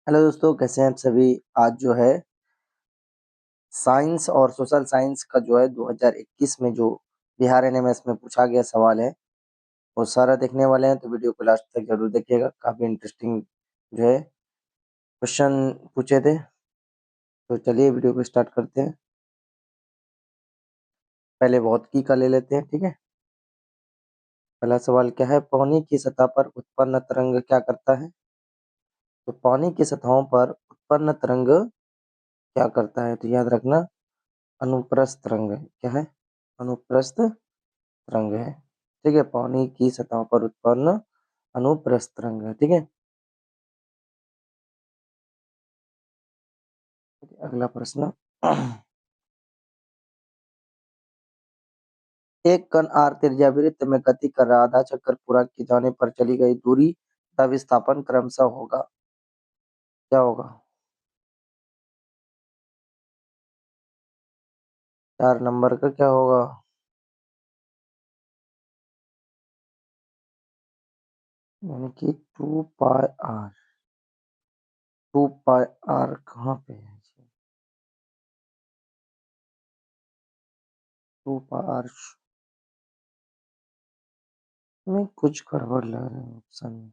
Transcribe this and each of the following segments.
Hello दोस्तों, कैसे हैं आप सभी। आज जो है साइंस और सोशल साइंस का जो है 2021 में जो बिहार एनएमएस में पूछा गया सवाल है वो सारा देखने वाले हैं, तो वीडियो को लास्ट तक जरूर देखिएगा। काफी इंटरेस्टिंग जो है क्वेश्चन पूछे थे। तो चलिए वीडियो को स्टार्ट करते हैं। पहले भौतिकी का ले लेते हैं, ठीक है। पहला सवाल क्या है, पानी की सतह पर उत्पन्न तरंग क्या करता है। तो पानी की सतहों पर उत्पन्न तरंग क्या करता है, तो याद रखना अनुप्रस्थ तरंग है। क्या है, अनुप्रस्थ तरंग है। ठीक है, पानी की सतह पर उत्पन्न अनुप्रस्थ तरंग है। ठीक है, अगला प्रश्न। एक कण आर त्रिज्या वृत्त में गति कर रहा आधा चक्कर पूरा किए जाने पर चली गई दूरी का विस्थापन क्रमशः होगा। क्या होगा, 4 नंबर का क्या होगा। यानी कि 2 पाई आर। 2 पाई आर कहाँ पे है, 2 पाई आर में कुछ गड़बड़ लग रहा है ऑप्शन में।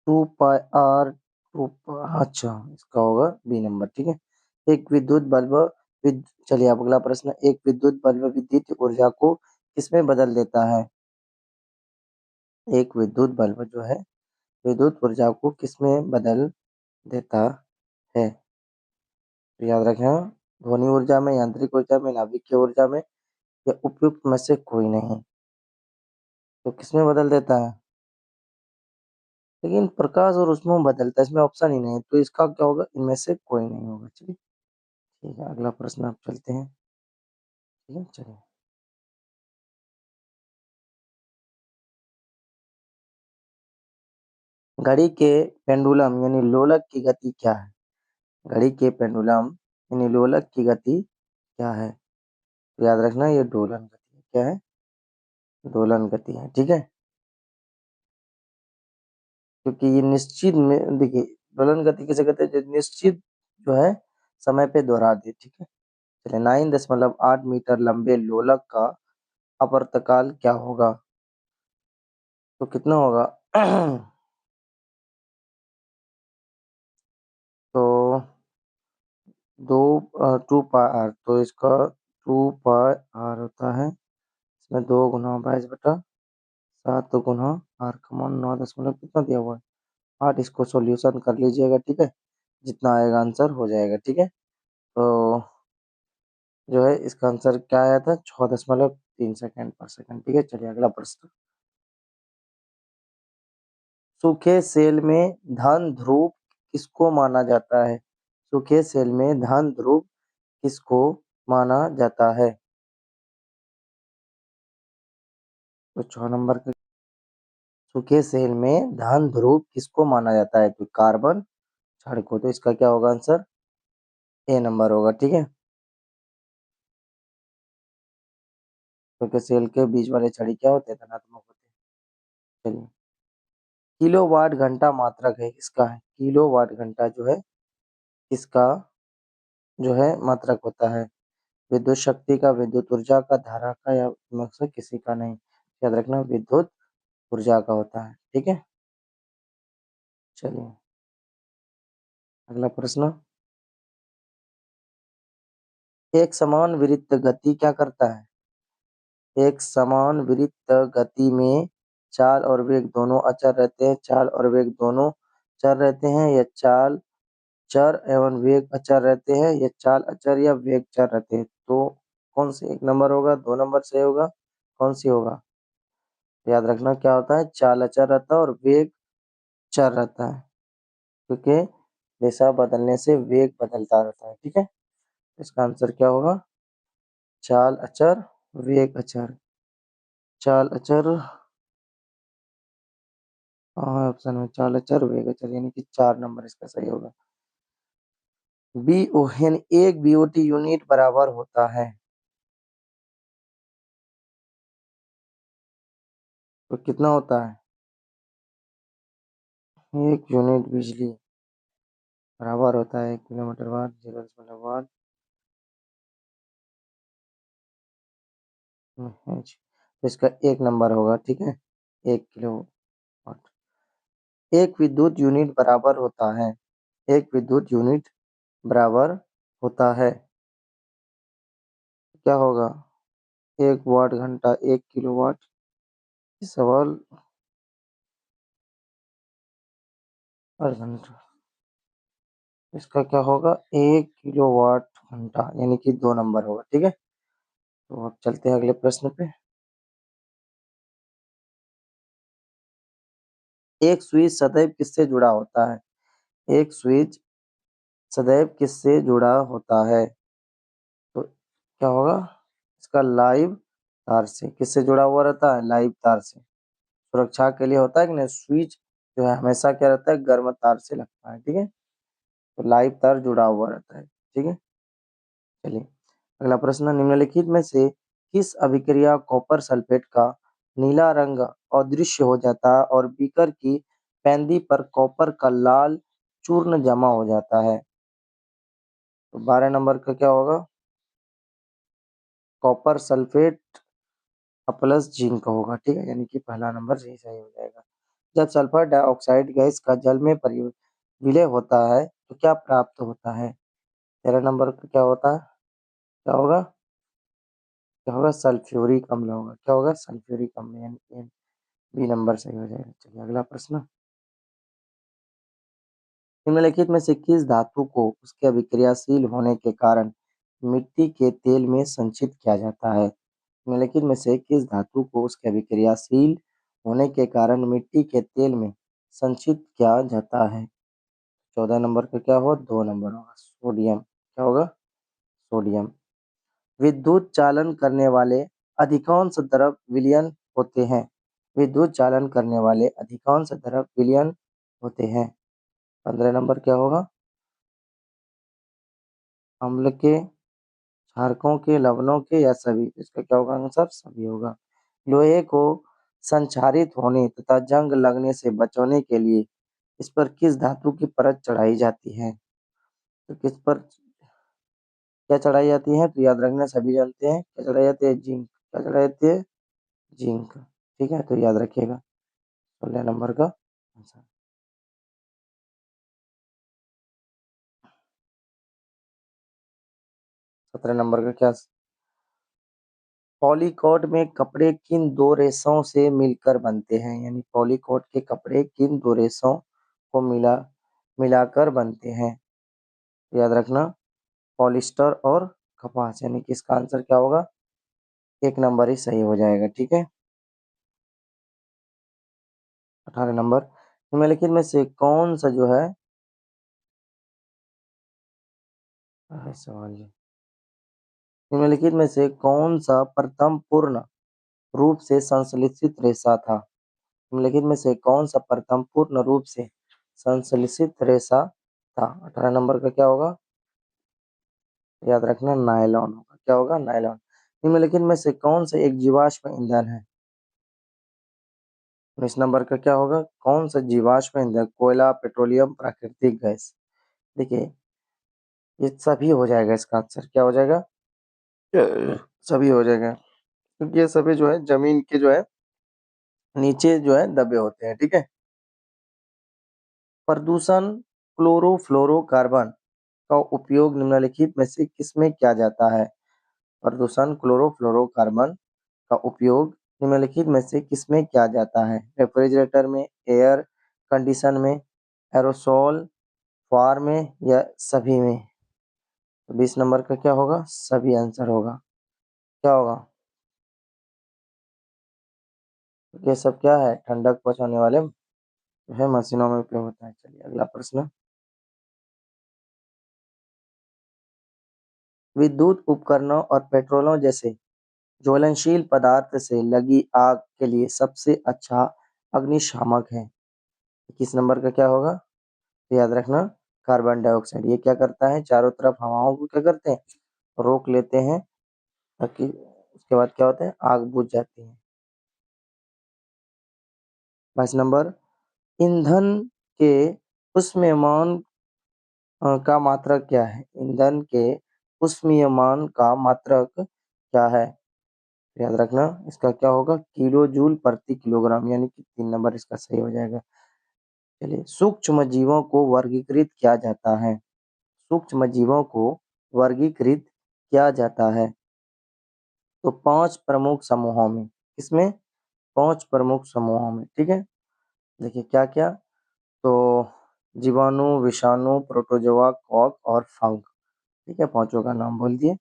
2 पाई आर, अच्छा इसका होगा बी नंबर। ठीक है, एक विद्युत बल्ब चलिए अब अगला प्रश्न। एक विद्युत बल्ब विद्युत ऊर्जा को किसमें बदल देता है। एक विद्युत बल्ब जो है विद्युत ऊर्जा को किसमें बदल देता है, तो याद रखें ध्वनि ऊर्जा में, यांत्रिक ऊर्जा में, नाभिकीय ऊर्जा में, या उपयुक्त में से कोई नहीं। तो किसमें बदल देता है, लेकिन प्रकाश और उसमें बदलता है, इसमें ऑप्शन ही नहीं है, तो इसका क्या होगा, इनमें से कोई नहीं होगा। चलिए ठीक है, अगला प्रश्न आप चलते हैं। ठीक है, चलिए। घड़ी के पेंडुलम यानी लोलक की गति क्या है। घड़ी के पेंडुलम यानी लोलक की गति क्या है, तो याद रखना ये दोलन गति है। क्या है, दोलन गति है। ठीक है, क्योंकि ये निश्चित में देखिए दोलन गति किसे कहते हैं, जो निश्चित जो है समय पे दोहरा दे। ठीक है, चलिए 9.8 मीटर लंबे लोलक का आवर्तकाल क्या होगा, तो कितना होगा। तो दो 2 पाई आर, तो इसका 2 पाई आर होता है, इसमें 2 गुना 22/7 गुना R, 9 कितना दिया हुआ है 8। इसको सॉल्यूशन कर लीजिएगा। ठीक है, जितना आएगा आंसर हो जाएगा। ठीक है, तो जो है इसका आंसर क्या आया था, 6.3 सेकंड पर सेकंड। ठीक है, चलिए अगला प्रश्न। सूखे सेल में धन ध्रुव किसको माना जाता है। सूखे सेल में धन ध्रुव किसको माना जाता है, तो 6 नंबर का। सूखे सेल में धन ध्रुव किसको माना जाता है, तो कार्बन छड़ को। तो इसका क्या होगा आंसर, ए नंबर होगा। ठीक है, सूखे सेल के बीच वाले छड़ी क्या होते हैं, धनात्मक होते हैं। चलिए, किलोवाट घंटा मात्रक है इसका है, किलोवाट घंटा जो है इसका जो है मात्रक होता है। विद्युत शक्ति का, विद्युत ऊर्जा का, धारा का, या इनमें से किसी का नहीं। याद रखना विद्युत ऊर्जा का होता है। ठीक है, चलिए अगला प्रश्न। एक समान विरुद्ध गति क्या करता है। एक समान विरुद्ध गति में चाल और वेग दोनों अचर रहते हैं, चाल और वेग दोनों चर रहते हैं, या चाल चर एवं वेग अचर रहते हैं, या चाल अचर या वेग चर रहते हैं। तो कौन सी 1 नंबर होगा, 2 नंबर सही होगा, कौन सी होगा। याद रखना क्या होता है, चाल अचर रहता है और वेग चर रहता है, क्योंकि दिशा बदलने से वेग बदलता रहता है। ठीक है, इसका आंसर क्या होगा, चाल अचर वेग अचर। चाल अचर, हाँ ऑप्शन में चाल अचर वेग अचर, यानी कि 4 नंबर इसका सही होगा। बीओ यानी एक बीओटी यूनिट बराबर होता है। तो कितना होता है? 1 यूनिट बिजली बराबर होता है 1 किलोमीटर वाट 0.1 तो इसका 1 नंबर होगा, ठीक है? 1 किलो वाट। एक विद्युत यूनिट बराबर होता है, एक विद्युत यूनिट बराबर होता है, क्या होगा? 1 वाट घंटा 1 किलोवाट। ये सवाल हर घंटा, इसका क्या होगा? 1 किलोवाट घंटा यानी कि 2 नंबर होगा, ठीक है? तो अब चलते हैं अगले प्रश्न पे। एक स्विच सदैव किससे जुड़ा होता है? एक स्विच सदैव किससे जुड़ा होता है? तो क्या होगा? इसका लाइव तार से। किससे जुड़ा हुआ रहता है? लाइव तार से। सुरक्षा के लिए होता है कि नहीं, स्विच जो है हमेशा क्या रहता है? गर्म तार से लगता है, ठीक है? तो लाइव तार जुड़ा हुआ रहता है, ठीक है? चलिए अगला प्रश्न, निम्नलिखित में से किस अभिक्रिया कॉपर सल्फेट का नीला रंग अदृश्य हो जाता है और बीकर की पैंदी पर कॉपर का लाल चूर्ण जमा हो जाता है? तो 12 नंबर का क्या होगा? कॉपर सल्फेट प्लस जिंक होगा, ठीक है? यानी कि पहला नंबर सही सही हो जाएगा। जब सल्फर डाइऑक्साइड गैस का जल में विलय होता है तो क्या प्राप्त होता है? 13 नंबर का क्या होता है? क्या होगा? क्या होगा? सल्फ्यूरिक अम्ल होगा। क्या होगा? सल्फ्यूरिक अम्ल, यानी कि बी नंबर सही हो जाएगा। चलिए अगला प्रश्न, निम्नलिखित में से किस धातु को उसके अभिक्रियाशील होने के कारण मिट्टी के तेल में संचित किया जाता है? निम्नलिखित में से किस धातु को उसके अभिक्रियाशील होने के कारण मिट्टी के तेल में संचित किया जाता है? 14 नंबर का क्या होगा? 2 नंबर होगा, सोडियम। क्या होगा? सोडियम। विद्युत चालन करने वाले अधिकांश द्रव विलयन होते हैं। विद्युत चालन करने वाले अधिकांश द्रव विलयन होते हैं। 15 नंबर क्या होगा? अम्ल के, क्षारकों के, लवणों के या सभी? इसका क्या होगा आंसर? सभी होगा। लोहे को संक्षारित होने तथा जंग लगने से बचाने के लिए इस पर किस धातु की परत चढ़ाई जाती है? तो किस पर क्या चढ़ाई जाती है? तो याद रखना, सभी जानते हैं क्या चढ़ाई जाती है? जिंक। क्या चढ़ाई जाती है? जिंक, ठीक है? तो याद रखिएगा 16 नंबर का आंसर। 17 नंबर का क्या? पॉलीकोट में कपड़े किन दो रेशों से मिलकर बनते हैं? यानी पॉलीकोट के कपड़े किन दो रेशों को मिलाकर बनते हैं? तो याद रखना, पॉलिस्टर और कपास, यानी कि इसका आंसर क्या होगा? 1 नंबर ही सही हो जाएगा, ठीक है? 18 नंबर, निम्नलिखित में से कौन सा जो है सवाल है, निम्नलिखित में से कौन सा प्रथम पूर्ण रूप से संश्लेषित रेशा था? निम्नलिखित में से कौन सा प्रथम पूर्ण रूप से संश्लेषित रेशा था? 18 नंबर का क्या होगा? याद रखना, नायलॉन होगा। क्या होगा? नायलॉन। निम्नलिखित में से कौन सा एक जीवाश्म ईंधन है? 19 नंबर का क्या होगा? कौन सा जीवाश्म ईंधन? कोयला, पेट्रोलियम, प्राकृतिक गैस? देखिए ये सभी हो जाएगा, इसका आंसर क्या हो जाएगा? सभी हो जाएगा, क्योंकि ये सभी जो है जमीन के जो है नीचे जो है दबे होते हैं, ठीक है? प्रदूषण क्लोरोफ्लोरोकार्बन का उपयोग निम्नलिखित में से किसमें किया जाता है? प्रदूषण क्लोरोफ्लोरोकार्बन का उपयोग निम्नलिखित में से किसमें किया जाता है? रेफ्रिजरेटर में, एयर कंडीशन में, एरोसोल फार में या सभी में? तो 20 नंबर का क्या होगा? सभी आंसर होगा। क्या होगा? ये सब क्या है? ठंडक पहुंचाने वाले जो है मशीनों में उपयोग होता है। चलिए अगला प्रश्न, विद्युत उपकरणों और पेट्रोलों जैसे ज्वलनशील पदार्थ से लगी आग के लिए सबसे अच्छा अग्निशामक है? 21 नंबर का क्या होगा? तो याद रखना, कार्बन डाइऑक्साइड। ये क्या करता है? चारों तरफ हवाओं को क्या करते हैं? रोक लेते हैं, ताकि उसके बाद क्या होता है? आग बुझ जाती है। 22 नंबर, ईंधन के उष्मीयमान का मात्रक क्या है? ईंधन के उष्मीयमान का मात्रक क्या है? याद रखना, इसका क्या होगा? किलो जूल प्रति किलोग्राम, यानी कि 3 नंबर इसका सही हो जाएगा। चलिए, सूक्ष्म जीवों को वर्गीकृत किया जाता है। सूक्ष्म जीवों को वर्गीकृत किया जाता है तो 5 प्रमुख समूहों में। किसमें? 5 प्रमुख समूहों में, ठीक है। देखिए क्या-क्या, तो जीवाणु, विषाणु, प्रोटोजोआ, कॉक और फंग, ठीक है, पांचों का नाम बोल दिए।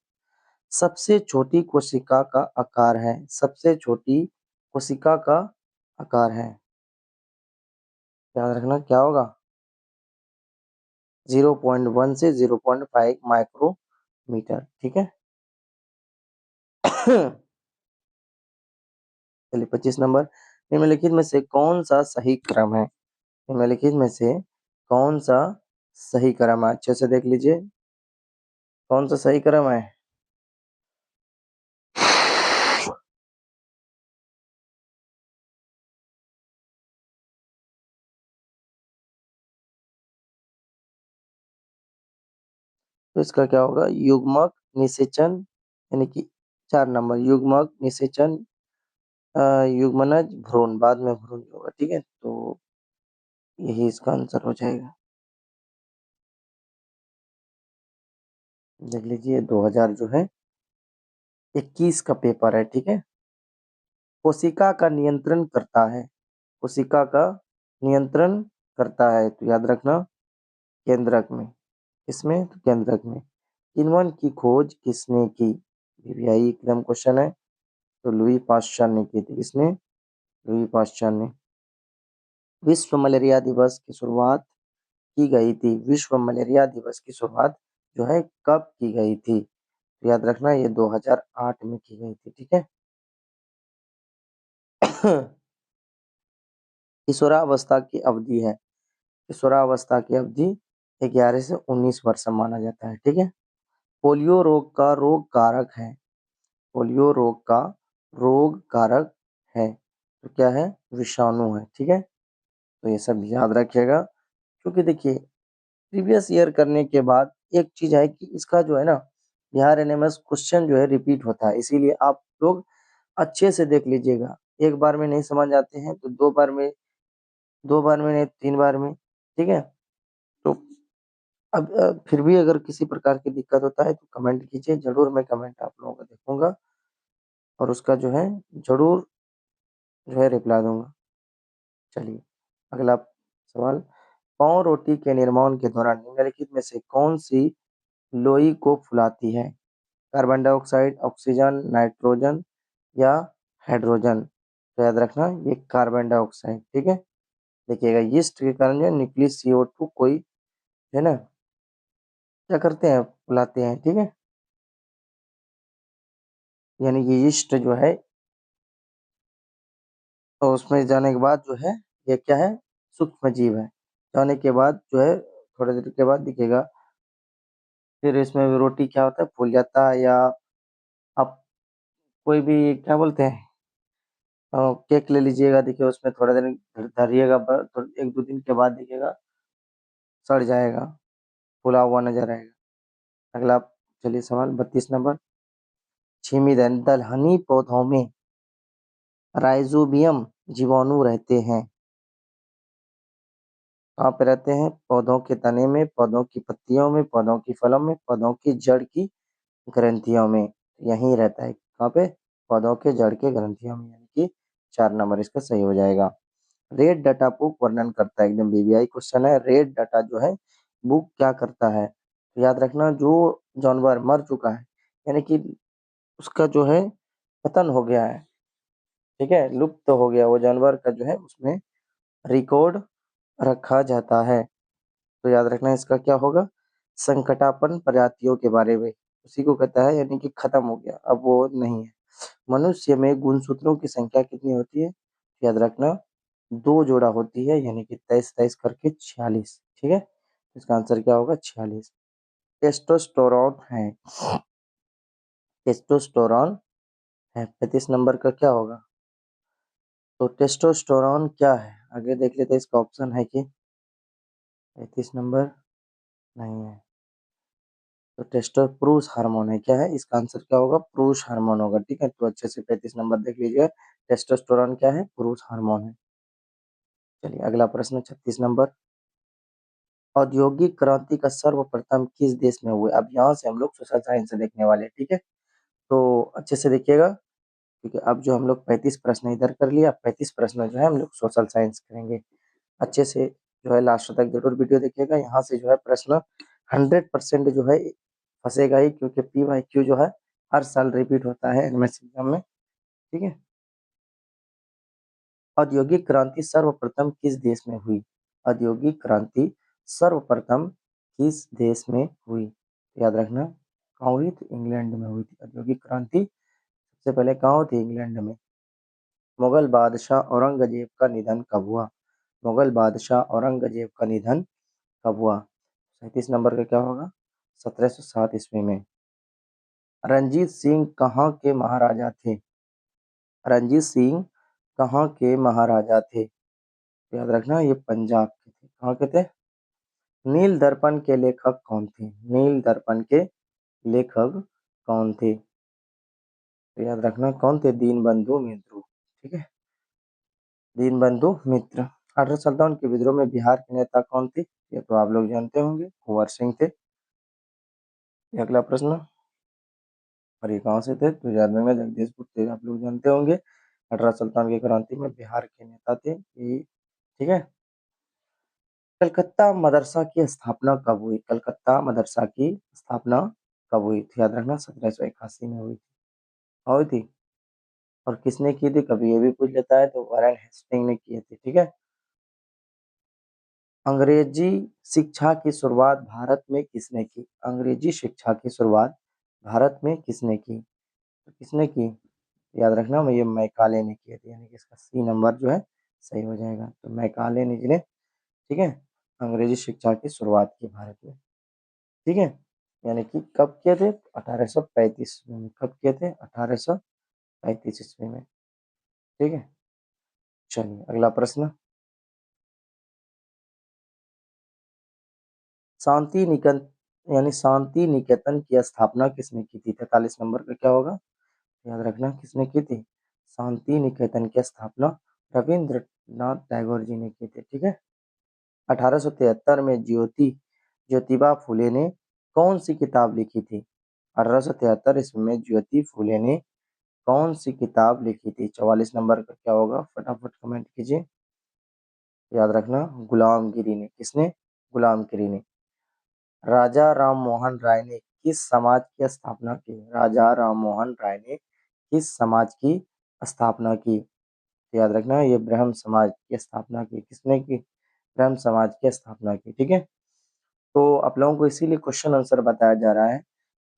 सबसे छोटी कोशिका का आकार है, सबसे छोटी कोशिका का आकार है, याद रखना क्या होगा? 0.1 से 0.5 माइक्रोमीटर, ठीक है। चलिए 25 नंबर, निम्नलिखित में से कौन सा सही क्रम है? निम्नलिखित में से कौन सा सही क्रम है? अच्छे से देख लीजिए, कौन सा सही क्रम है? तो इसका क्या होगा? युग्मक निषेचन, यानी कि 4 नंबर, युग्मक निषेचन, युग्मनज भ्रूण, बाद में भ्रूण होगा, ठीक है। तो यही इसका आंसर हो जाएगा। देख लीजिए 2000 जो है 21 का पेपर है, ठीक है। कोशिका का नियंत्रण करता है, कोशिका का नियंत्रण करता है, तो याद रखना केंद्रक में। इसमें तो केंद्रक में। किण्वन की खोज किसने की? ये भी आई एकदम क्वेश्चन है। तो लुई पाश्चर ने की थी। किसने? लुई पाश्चर ने। विश्व मलेरिया दिवस की शुरुआत की गई थी, विश्व मलेरिया दिवस की शुरुआत जो है कब की गई थी? तो याद रखना ये 2008 में की गई थी, ठीक है। किशोरावस्था की अवधि है, किशोरावस्था की अवधि 11 से 19 वर्ष माना जाता है, ठीक है। पोलियो रोग का रोग कारक है, पोलियो रोग का रोग कारक है, तो क्या है? विषाणु है, ठीक है। तो ये सब याद रखिएगा, क्योंकि देखिए प्रीवियस ईयर करने के बाद एक चीज है कि इसका जो है ना, बिहार एनएमएस क्वेश्चन जो है रिपीट होता है, इसीलिए आप लोग अच्छे से देख लीजिएगा। एक बार में नहीं समझ आते हैं तो दो बार में नहीं, 3 बार में, ठीक है। तो अब फिर भी अगर किसी प्रकार की दिक्कत होता है तो कमेंट कीजिए, जरूर मैं कमेंट आप लोगों का देखूंगा और उसका जो है जरूर जो है रिप्लाई दूंगा। चलिए अगला सवाल, पाव रोटी के निर्माण के दौरान निम्नलिखित में से कौन सी लोई को फुलाती है? कार्बन डाइऑक्साइड, ऑक्सीजन, नाइट्रोजन या हाइड्रोजन? तो याद रखना ये कार्बन डाइऑक्साइड, ठीक है। देखिएगा यीस्ट के कारण जो है न्यूक्लियस CO2 कोई है ना क्या करते हैं? फुलाते हैं, ठीक है। यानी कि यीस्ट जो है तो उसमें जाने के बाद जो है ये क्या है? सूक्ष्म जीव है। जाने के बाद जो है थोड़ी देर के बाद दिखेगा, फिर इसमें भी रोटी क्या होता है? फूल जाता है। या आप कोई भी क्या बोलते हैं, केक ले लीजिएगा, देखिए उसमें थोड़ा देर धरिएगा, तो 1-2 दिन के बाद दिखेगा सड़ जाएगा, फूला हुआ नजर आएगा। अगला चलिए सवाल 32 नंबर, छीमी दलहनी पौधों में राइजोबियम जीवाणु रहते हैं, कहाँ पे रहते हैं? पौधों के तने में, पौधों की पत्तियों में, पौधों की फलों में, पौधों की जड़ की ग्रंथियों में। यहीं रहता है, कहाँ पे? पौधों के जड़ के ग्रंथियों में, यानी कि 4 नंबर इसका सही हो जाएगा। रेड डाटा बुक वर्णन करता है, एकदम बीबीआई क्वेश्चन है। रेड डाटा जो है बुक क्या करता है? तो याद रखना जो जानवर मर चुका है, यानी कि उसका जो है पतन हो गया है, ठीक है, लुप्त तो हो गया वो जानवर का जो है उसमें रिकॉर्ड रखा जाता है। तो याद रखना इसका क्या होगा? संकटापन्न प्रजातियों के बारे में उसी को कहता है, यानी कि खत्म हो गया, अब वो नहीं है। मनुष्य में गुणसूत्रों की संख्या कितनी होती है? याद रखना 2 जोड़ा होती है, यानी कि 23-23 करके 46, ठीक है। इसका आंसर क्या होगा? 46। टेस्टोस्टेरोन है, टेस्टोस्टेरोन है, 35 नंबर का क्या होगा? तो टेस्टोस्टेरोन क्या है? आगे देख लेते हैं इसका ऑप्शन है कि 35 नंबर नहीं है। तो पुरुष हार्मोन है, क्या है इसका आंसर? क्या होगा? पुरुष हार्मोन होगा। ठीक है, तो अच्छे से 35 नंबर देख लीजिए। टेस्टोस्टेरोन क्या है? पुरुष हार्मोन है। चलिए अगला प्रश्न 36 नंबर। औद्योगिक क्रांति का सर्वप्रथम किस देश में हुआ? अब यहाँ से हम लोग सोशल साइंस से देखने वाले हैं। ठीक है, तो अच्छे से देखिएगा, क्योंकि अब जो हम लोग 35 प्रश्न इधर कर लिया, 35 प्रश्न जो है हम लोग सोशल साइंस करेंगे। अच्छे से जो है लास्ट तक जरूर वीडियो देखिएगा। यहाँ से जो है प्रश्न 100% जो है फंसेगा ही, क्योंकि PYQ जो है हर साल रिपीट होता है एनएमएस एग्जाम में। ठीक है, औद्योगिक क्रांति सर्वप्रथम किस देश में हुई? औद्योगिक क्रांति सर्वप्रथम किस देश में हुई? याद रखना, कहाँ हुई थी? इंग्लैंड में हुई थी औद्योगिक क्रांति। सबसे पहले कहाँ हुई थी? इंग्लैंड में। मुगल बादशाह औरंगजेब का निधन कब हुआ? मुगल बादशाह औरंगजेब का निधन कब हुआ? 37 नंबर का क्या होगा? 1707 ईस्वी में। रंजीत सिंह कहाँ के महाराजा थे? रंजीत सिंह कहाँ के महाराजा थे? याद रखना, ये पंजाब के थे। कहाँ के थे? नील दर्पण के लेखक कौन थे? नील दर्पण के लेखक कौन थे? तो याद रखना कौन थे? दीनबंधु मित्र। ठीक है, दीनबंधु मित्र। 1857 के विद्रोह में बिहार के नेता कौन थे? ये तो आप लोग जानते होंगे, कुंवर सिंह थे। अगला प्रश्न, और ये कहाँ से थे? तो याद रखना जगदीशपुर थे, आप लोग जानते होंगे। 1857 की क्रांति में बिहार के नेता थे ये। ठीक है, कलकत्ता मदरसा की स्थापना कब हुई? कलकत्ता मदरसा की स्थापना कब हुई? तो याद रखना 1781 में हुई थी। हुई थी। और किसने की थी? कभी ये भी पूछ लेता है, तो वारेन हेस्टिंग ने की थी। ठीक है, अंग्रेजी शिक्षा की शुरुआत भारत में किसने की? अंग्रेजी शिक्षा की शुरुआत भारत में किसने की? तो किसने की? याद रखना, ये मैकाले ने की थी, यानी कि इसका सी नंबर जो है सही हो जाएगा। तो मैकाले ने जिन्हें, ठीक है, अंग्रेजी शिक्षा की शुरुआत की भारत में। ठीक है, यानी कि कब किए थे? 1835 में। कब किए थे? 1835 ईस्वी में। ठीक है, चलिए अगला प्रश्न। शांति निकेतन यानी शांति निकेतन की स्थापना किसने की थी? 43 नंबर का क्या होगा? याद रखना, किसने की थी? शांति निकेतन की स्थापना रविंद्रनाथ टैगोर जी ने की थी। ठीक है, 1873 में ज्योतिबा फुले ने कौन सी किताब लिखी थी? 1873 ईस्वी में ज्योति फुले ने कौन सी किताब लिखी थी? 44 नंबर का क्या होगा? फटाफट कमेंट कीजिए। याद रखना, गुलामगिरी ने। किसने? गुलामगिरी ने। राजा राम मोहन राय ने किस समाज की स्थापना की? राजा राम मोहन राय ने किस समाज की स्थापना की? तो याद रखना, ये ब्रह्म समाज की स्थापना की। किसने की? ब्रह्म समाज की स्थापना की। ठीक है, तो आप लोगों को इसीलिए क्वेश्चन आंसर बताया जा रहा है,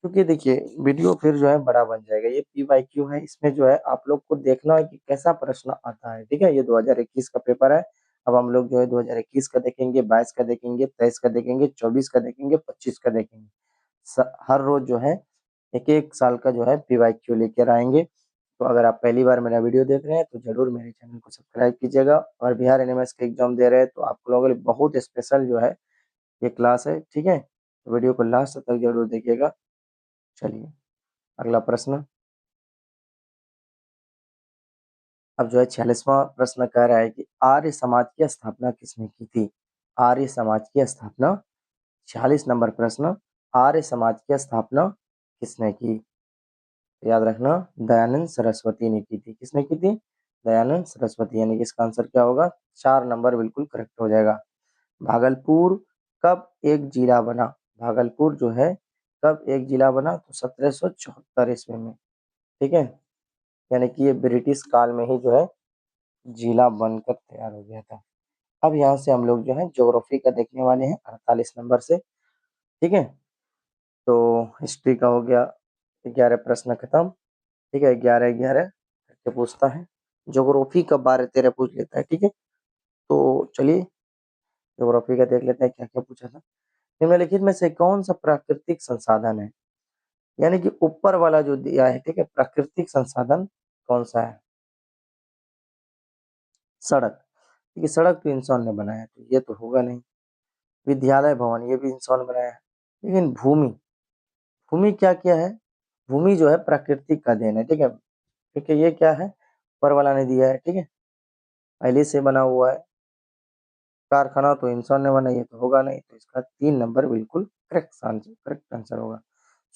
क्योंकि देखिए वीडियो फिर जो है बड़ा बन जाएगा। ये PYQ है, इसमें जो है आप लोग को देखना है कि कैसा प्रश्न आता है। ठीक है, ये 2021 का पेपर है। अब हम लोग जो है 2021 का देखेंगे, 22 का देखेंगे, 23 का देखेंगे, 24 का देखेंगे, 25 का देखेंगे। हर रोज जो है एक एक साल का जो है PYQ लेकर आएंगे। तो अगर आप पहली बार मेरा वीडियो देख रहे हैं तो जरूर मेरे चैनल को सब्सक्राइब कीजिएगा। और बिहार एनएमएस के एग्जाम दे रहे हैं तो आप लोगों के लिए बहुत स्पेशल जो है ये क्लास है। ठीक है, तो वीडियो को लास्ट तक जरूर देखिएगा। चलिए अगला प्रश्न। अब जो है 46वां प्रश्न कह रहा है कि आर्य समाज की स्थापना किसने की थी? आर्य समाज की स्थापना, 46 नंबर प्रश्न, आर्य समाज की स्थापना किसने की? याद रखना, दयानंद सरस्वती ने की थी। किसने की थी? दयानंद सरस्वती, यानी कि इसका आंसर क्या होगा? 4 नंबर बिल्कुल करेक्ट हो जाएगा। भागलपुर कब एक जिला बना? भागलपुर जो है कब एक जिला बना? तो 1774 ईस्वी में। ठीक है, यानी कि ये ब्रिटिश काल में ही जो है जिला बनकर तैयार हो गया था। अब यहाँ से हम लोग जो है ज्योग्राफी का देखने वाले हैं 48 नंबर से। ठीक है, तो हिस्ट्री का हो गया 11 प्रश्न खत्म। ठीक है, 11 11 करके पूछता है। ज्योग्राफी का 12 13 पूछ लेता है। ठीक है, तो चलिए ज्योग्राफी का देख लेते हैं क्या क्या पूछा था। निम्नलिखित में से कौन सा प्राकृतिक संसाधन है? यानी कि ऊपर वाला जो दिया है, ठीक है, प्राकृतिक संसाधन कौन सा है? सड़क, ठीक है, सड़क तो इंसान ने बनाया है, तो ये तो होगा नहीं। विद्यालय भवन, ये भी इंसान बनाया है। लेकिन भूमि, भूमि क्या क्या है? भूमि जो है प्राकृतिक का देन है, ठीक है, क्योंकि ये क्या है, ऊपर वाला ने दिया है, ठीक है, पहले से बना हुआ है। कारखाना तो इंसान ने बनाया, ये तो होगा नहीं, तो इसका 3 नंबर बिल्कुल करेक्ट आंसर होगा।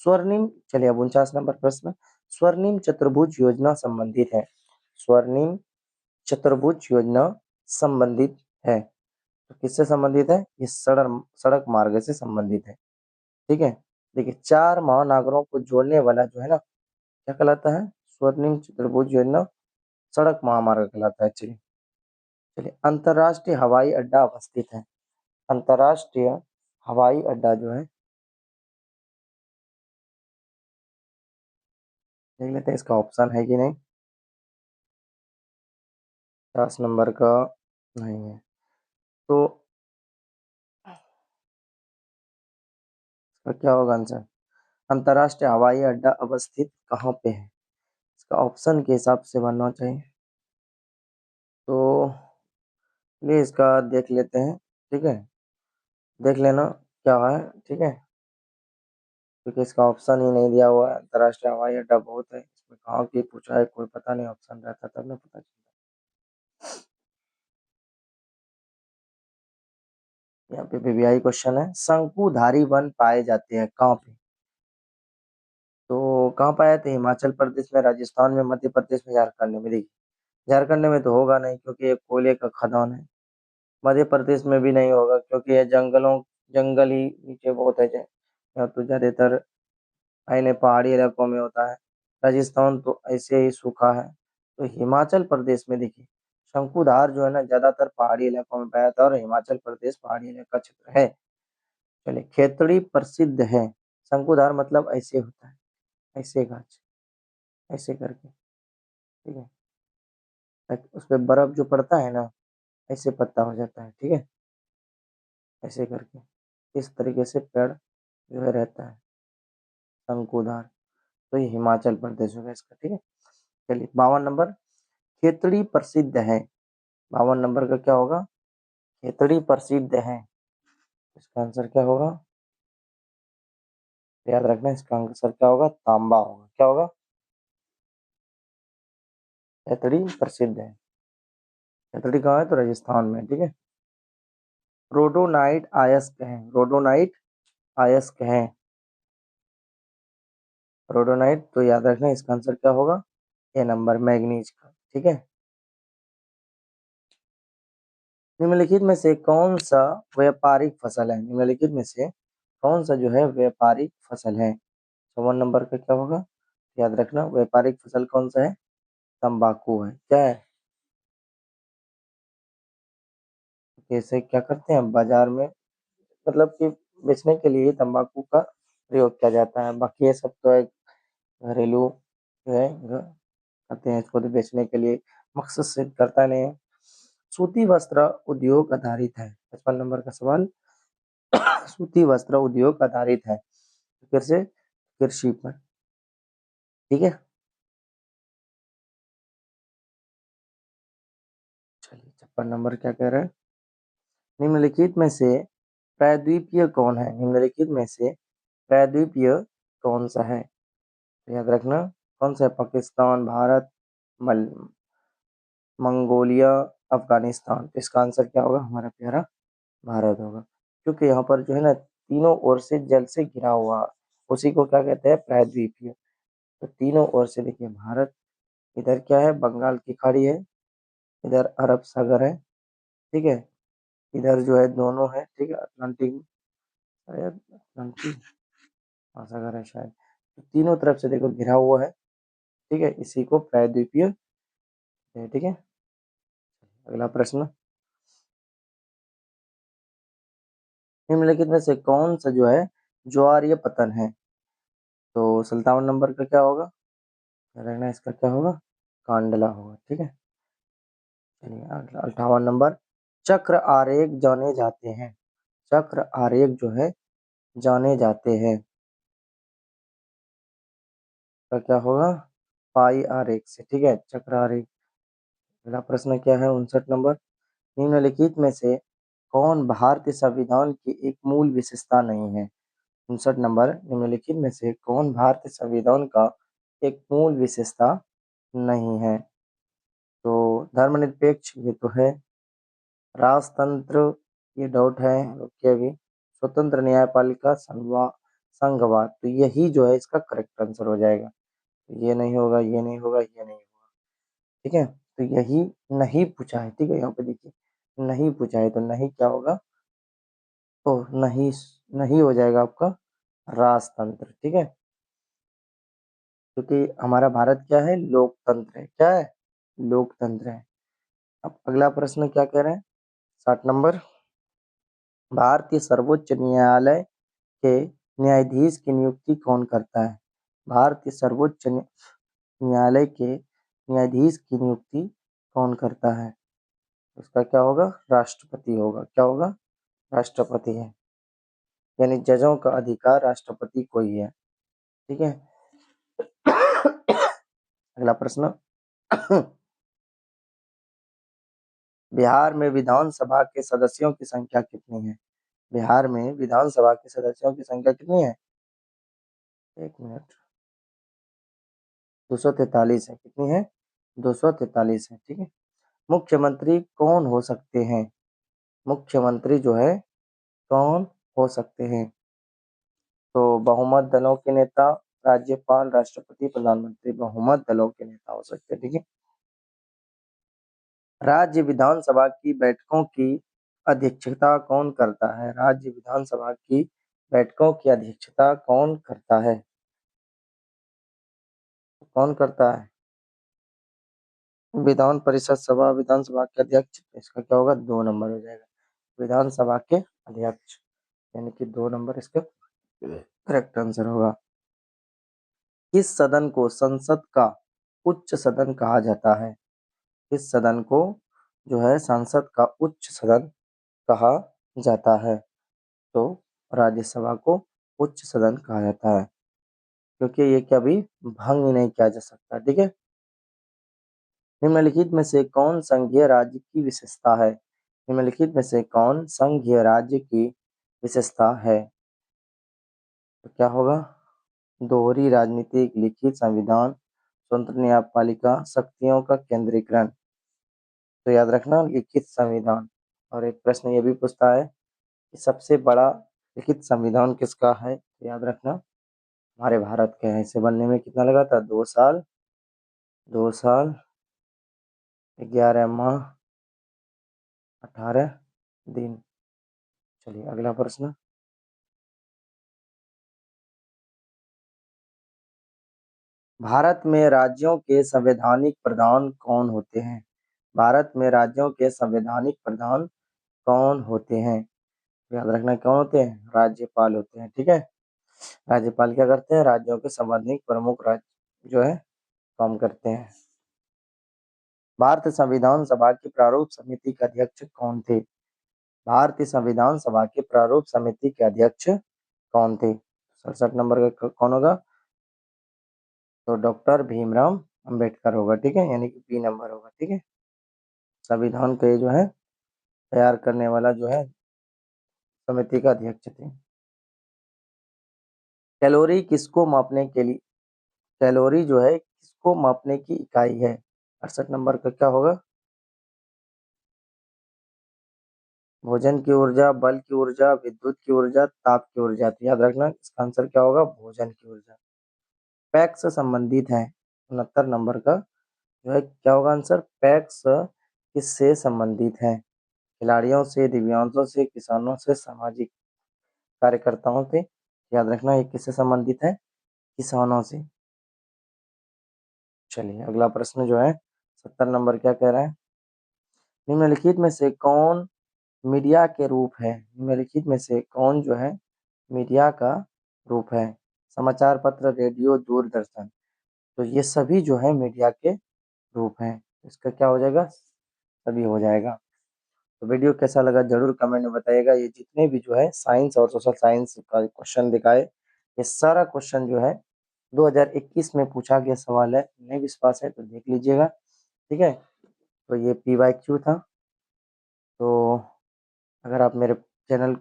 स्वर्णिम, चलिए अब 49 नंबर प्रश्न, स्वर्णिम चतुर्भुज योजना संबंधित है। स्वर्णिम चतुर्भुज योजना संबंधित है, तो किससे संबंधित है? ये सड़क सड़क मार्ग से संबंधित है, ठीक है। देखिए, 4 महानगरों को जोड़ने वाला जो है ना, क्या कहलाता है? स्वर्णिम चतुर्भुज योजना सड़क महामार्ग कहलाता है। चलिए, चलिए, अंतरराष्ट्रीय हवाई अड्डा अवस्थित है। अंतरराष्ट्रीय हवाई अड्डा जो है, देख लेते हैं इसका ऑप्शन है कि नहीं। 10 नंबर का नहीं है, तो इसका क्या होगा आंसर? अंतरराष्ट्रीय हवाई अड्डा अवस्थित कहाँ पे है? इसका ऑप्शन के हिसाब से बनना चाहिए, तो चलिए इसका देख लेते हैं, ठीक है, देख लेना क्या है, ठीक है, क्योंकि इसका ऑप्शन ही नहीं दिया हुआ है। अंतरराष्ट्रीय हवाई अड्डा बहुत है, इसमें कहाँ की पूछा है कोई पता नहीं, ऑप्शन रहता तब ना पता चलता। यहाँ पे वीवीआई क्वेश्चन है, शंकुधारी वन पाए जाते हैं कहाँ पे? तो कहाँ पाए जाते हैं? हिमाचल प्रदेश में, राजस्थान में, मध्य प्रदेश में, झारखंड में। देखिए, झारखंड में तो होगा नहीं क्योंकि ये कोयले का खदान है। मध्य प्रदेश में भी नहीं होगा क्योंकि ये जंगल ही नीचे बहुत है। यहाँ तो ज्यादातर आईने पहाड़ी इलाकों में होता है। राजस्थान तो ऐसे ही सूखा है। तो हिमाचल प्रदेश में देखिए, शंकुधार जो है ना, ज्यादातर पहाड़ी इलाकों में पाया जाता है और हिमाचल प्रदेश पहाड़ी इलाका क्षेत्र है। चलिए, खेतड़ी प्रसिद्ध है। शंकुधार मतलब ऐसे होता है, ऐसे गाछ, ऐसे करके, ठीक है, ताकि उस पर बर्फ जो पड़ता है ना, ऐसे पत्ता हो जाता है, ठीक है, ऐसे करके, इस तरीके से पेड़ जो है रहता है शंकुधार। तो ये हिमाचल प्रदेश होगा इसका, ठीक है। चलिए, 52 नंबर, खेतड़ी प्रसिद्ध है। 52 नंबर का क्या होगा? खेतड़ी प्रसिद्ध है, इसका आंसर क्या होगा? याद रखना, इसका आंसर क्या होगा? तांबा होगा। क्या होगा? खेतड़ी प्रसिद्ध है। खेतड़ी कहाँ है? तो राजस्थान में, ठीक है। रोडोनाइट अयस्क है। रोडोनाइट अयस्क है। रोडोनाइट, तो याद रखना इसका आंसर क्या होगा? ए नंबर, मैग्नीज का, ठीक है। निम्नलिखित में से कौन सा व्यापारिक फसल है? निम्नलिखित में से कौन सा जो है व्यापारिक फसल है? 54 नंबर का क्या होगा? याद रखना, व्यापारिक फसल कौन सा है? तंबाकू है। क्या है? कैसे क्या करते हैं बाजार में, मतलब कि बेचने के लिए तंबाकू का प्रयोग किया जाता है। बाकी ये सब तो एक घरेलू जो है करते हैं, इसको तो बेचने के लिए मकसद से करता नहीं है। सूती वस्त्र उद्योग आधारित है। 55 नंबर का सवाल, सूती वस्त्र उद्योग आधारित है, फिर से कृषि पर, ठीक है। चलिए, 56 नंबर क्या कह रहा है? निम्नलिखित में से प्रायद्वीपीय कौन है? निम्नलिखित में से प्रायद्वीपीय कौन सा है? तो याद रखना, कौन सा है? पाकिस्तान, भारत, मल मंगोलिया, अफगानिस्तान। तो इसका आंसर क्या होगा हमारा प्यारा? भारत होगा, क्योंकि यहाँ पर जो है ना, तीनों ओर से जल से घिरा हुआ, उसी को क्या कहते हैं? प्रायद्वीपीय। तो तीनों ओर से देखिए, भारत, इधर क्या है? बंगाल की खाड़ी है, इधर अरब सागर है, ठीक है, इधर जो है दोनों है, ठीक है, अटलांटिक, शायद अटलांटिक महासागर है शायद। तो तीनों तरफ से देखो घिरा हुआ है, ठीक है, इसी को प्रायद्वीपीय है, ठीक है। अगला प्रश्न, निम्नलिखित में से कौन सा जो है ज्वारीय पतन है? तो 57 नंबर का क्या होगा? रहना, इसका क्या होगा? कांडला होगा, ठीक है। चलिए, 58 नंबर, चक्र आरेख जाने जाते हैं। चक्र आरेख जो है जाने जाते हैं, तो क्या होगा? पाई आरेख से, ठीक है, चक्र आरेख, अगला प्रश्न क्या है 59 नंबर, निम्नलिखित में से कौन भारतीय संविधान की एक मूल विशेषता नहीं है? 59 नंबर, निम्नलिखित में से कौन भारतीय संविधान का एक मूल विशेषता नहीं है? तो धर्मनिरपेक्ष ये तो है, राजतंत्र ये डाउट है, ओके अभी, स्वतंत्र न्यायपालिका संघवाद, तो यही जो है इसका करेक्ट आंसर हो जाएगा। ये नहीं होगा, ये नहीं होगा, ये नहीं होगा, ठीक है, तो यही नहीं पूछा है, ठीक है, यहाँ पे देखिए नहीं पूछा है, तो नहीं क्या होगा, तो नहीं, नहीं हो जाएगा आपका राजतंत्र, ठीक है, क्योंकि हमारा भारत क्या है, लोकतंत्र है, क्या है, लोकतंत्र है। अब अगला प्रश्न क्या कह रहे हैं, 60 नंबर, भारतीय सर्वोच्च न्यायालय के न्यायाधीश की नियुक्ति कौन करता है? भारतीय सर्वोच्च न्यायालय के न्यायाधीश की नियुक्ति कौन करता है? उसका क्या होगा, राष्ट्रपति होगा, क्या होगा, राष्ट्रपति है, यानी जजों का अधिकार राष्ट्रपति को ही है, ठीक है। अगला प्रश्न, बिहार में विधानसभा के सदस्यों की संख्या कितनी है? बिहार में विधानसभा के सदस्यों की संख्या कितनी है? एक मिनट, 243 है, कितनी है, 243 है, ठीक है। मुख्यमंत्री कौन हो सकते हैं? मुख्यमंत्री जो है कौन हो सकते हैं? तो बहुमत दलों के नेता, राज्यपाल, राष्ट्रपति, प्रधानमंत्री, बहुमत दलों के नेता हो सकते हैं, ठीक है। राज्य विधानसभा की बैठकों की अध्यक्षता कौन करता है? राज्य विधानसभा की बैठकों की अध्यक्षता कौन करता है? कौन करता है? विधान परिषद सभा, विधानसभा के अध्यक्ष, इसका क्या होगा, 2 नंबर हो जाएगा, विधानसभा के अध्यक्ष, यानी कि 2 नंबर इसका करेक्ट आंसर होगा। किस सदन को संसद का उच्च सदन कहा जाता है? किस सदन को जो है संसद का उच्च सदन कहा जाता है? तो राज्यसभा को उच्च सदन कहा जाता है, क्योंकि ये कभी भंग नहीं किया जा सकता, ठीक है। निम्नलिखित में से कौन संघीय राज्य की विशेषता है? निम्नलिखित में से कौन संघीय राज्य की विशेषता है? तो क्या होगा, दोहरी राजनीतिक, लिखित संविधान, स्वतंत्र न्यायपालिका, शक्तियों का केंद्रीकरण। तो याद रखना लिखित संविधान। और एक प्रश्न ये भी पूछता है कि सबसे बड़ा लिखित संविधान किसका है? तो याद रखना हमारे भारत के है। इसे बनने में कितना लगा था, 2 साल, 2 साल 11 माह 18 दिन। चलिए अगला प्रश्न, भारत में राज्यों के संवैधानिक प्रधान कौन होते हैं? भारत में राज्यों के संवैधानिक प्रधान कौन होते हैं? याद रखना कौन होते हैं, राज्यपाल होते हैं, ठीक है। राज्यपाल क्या करते हैं, राज्यों के संवैधानिक प्रमुख राज्य जो है काम करते हैं। भारतीय संविधान सभा की प्रारूप समिति के अध्यक्ष कौन थे? भारतीय संविधान सभा के प्रारूप समिति के अध्यक्ष कौन थे? 67 नंबर का कौन होगा, तो डॉक्टर भीमराव अंबेडकर होगा, ठीक है, यानी कि बी नंबर होगा, ठीक है। संविधान के जो है तैयार करने वाला जो है समिति का अध्यक्ष थे। कैलोरी किसको मापने के लिए, कैलोरी जो है किसको मापने की इकाई है? 68 नंबर का क्या होगा, भोजन की ऊर्जा, बल की ऊर्जा, विद्युत की ऊर्जा, ताप की ऊर्जा। तो याद रखना इसका आंसर क्या होगा, भोजन की ऊर्जा। पैक्स से संबंधित है, 69 नंबर का जो है क्या होगा आंसर, पैक्स किससे संबंधित है? खिलाड़ियों से, दिव्यांगों से, किसानों से, सामाजिक कार्यकर्ताओं से। याद रखना ये किससे संबंधित है, किसानों से। चलिए अगला प्रश्न जो है 70 नंबर क्या कह रहा है, निम्नलिखित में से कौन मीडिया के रूप है? निम्नलिखित में से कौन जो है मीडिया का रूप है? समाचार पत्र, रेडियो, दूरदर्शन। तो ये सभी जो है मीडिया के रूप हैं, इसका क्या हो जाएगा, सभी हो जाएगा। तो वीडियो कैसा लगा जरूर कमेंट में बताइएगा। ये जितने भी जो है साइंस और सोशल साइंस का क्वेश्चन दिखाए, ये सारा क्वेश्चन जो है 2021 में पूछा गया सवाल है, नहीं विश्वास है तो देख लीजिएगा, ठीक है। तो ये PYQ था। तो अगर आप मेरे चैनल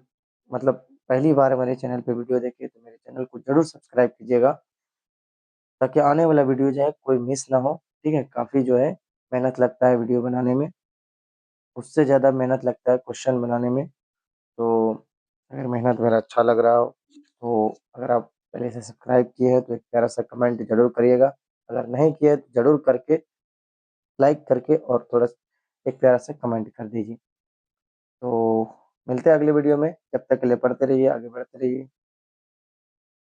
मतलब पहली बार मेरे चैनल पे वीडियो देखे तो मेरे चैनल को ज़रूर सब्सक्राइब कीजिएगा, ताकि आने वाला वीडियो जो है कोई मिस ना हो, ठीक है? काफ़ी जो है मेहनत लगता है वीडियो बनाने में, उससे ज़्यादा मेहनत लगता है क्वेश्चन बनाने में। तो अगर मेहनत मेरा अच्छा लग रहा हो, तो अगर आप पहले से सब्सक्राइब किए हैं तो एक प्यारा-सा कमेंट ज़रूर करिएगा। अगर नहीं किए तो ज़रूर करके, लाइक करके और थोड़ा एक प्यारा-सा कमेंट कर दीजिए। तो मिलते हैं अगले वीडियो में, तब तक के लिए पढ़ते रहिए, आगे बढ़ते रहिए।